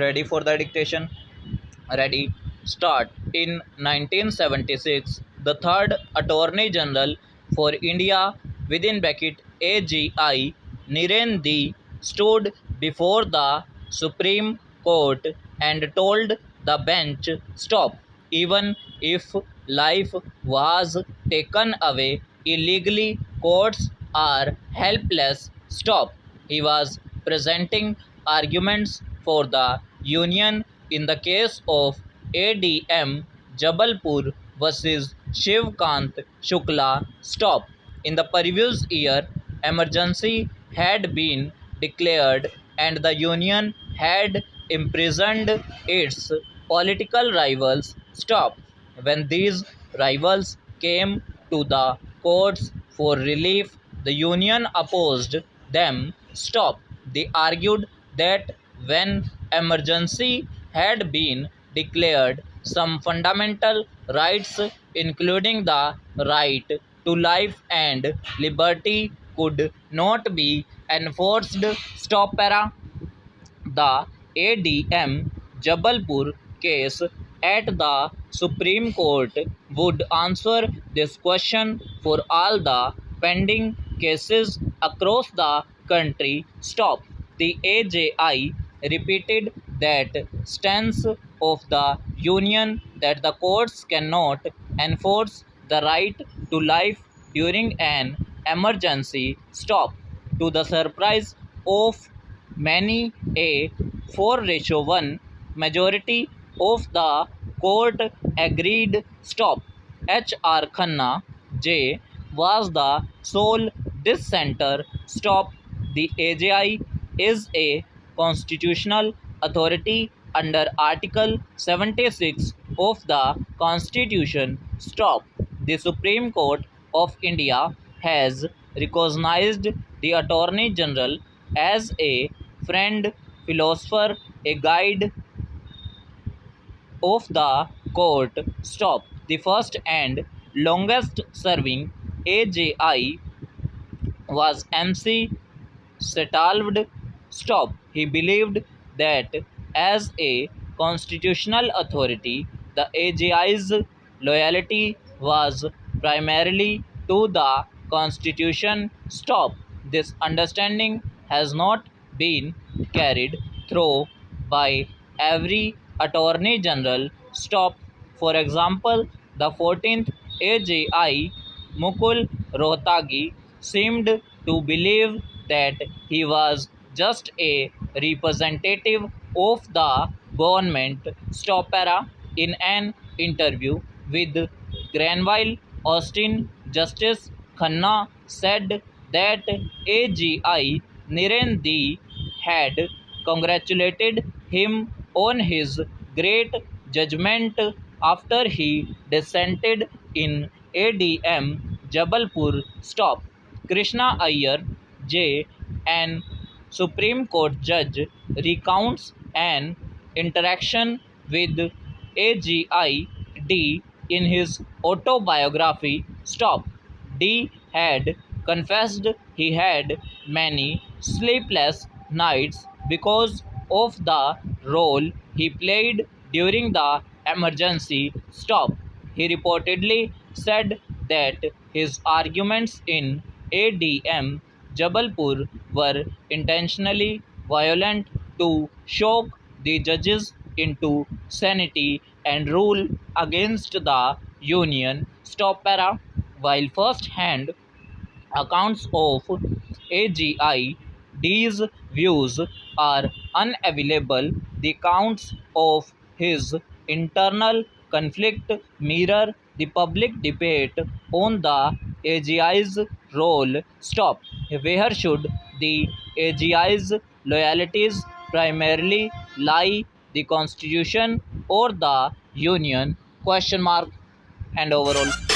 Ready for the dictation? Ready? Start. In 1976, the third Attorney General for India within bracket AGI Niren D stood before the Supreme Court and told the bench stop. Even if life was taken away illegally, courts are helpless. Stop. He was presenting arguments for the union in the case of ADM Jabalpur versus Shiv Kant Shukla. Stop. In the previous year, emergency had been declared and the union had imprisoned its political rivals. Stop. When these rivals came to the courts for relief, the union opposed them. Stop. They argued that when emergency had been declared, some fundamental rights, including the right to life and liberty, could not be enforced. Stop para. The ADM Jabalpur case at the Supreme Court would answer this question for all the pending cases across the country. Stop. The AJI repeated that stance of the union that the courts cannot enforce the right to life during an emergency. Stop. To the surprise of many, a 4:1 majority of the court agreed. Stop. H.R. Khanna J. was the sole dissenter. Stop. The AGI is a constitutional authority under Article 76 of the Constitution. Stop. The Supreme Court of India has recognized the Attorney General as a friend, philosopher, a guide of the court. Stop. The first and longest serving AGI was MC Setalvad. Stop. He believed that as a constitutional authority, the AGI's loyalty was primarily to the Constitution. Stop. This understanding has not been carried through by every Attorney General. Stop. For example, the 14th AGI Mukul Rohtagi seemed to believe that he was just a representative of the government. Stop para. In an interview with Granville Austin, Justice Khanna said that AGI Niren D had congratulated him on his great judgment after he dissented in ADM Jabalpur. Stop. Krishna Iyer J. an Supreme Court judge recounts an interaction with AGI D in his autobiography. Stop. D had confessed he had many sleepless nights because of the role he played during the emergency. Stop. He reportedly said that his arguments in ADM Jabalpur were intentionally violent to shock the judges into sanity and rule against the union. Stop para. While first-hand accounts of AGI's views are unavailable, the accounts of his internal conflict mirror the public debate on the AGI's role. Stop. Where should the AGI's loyalties primarily lie? The Constitution or the Union? Question mark. And overall.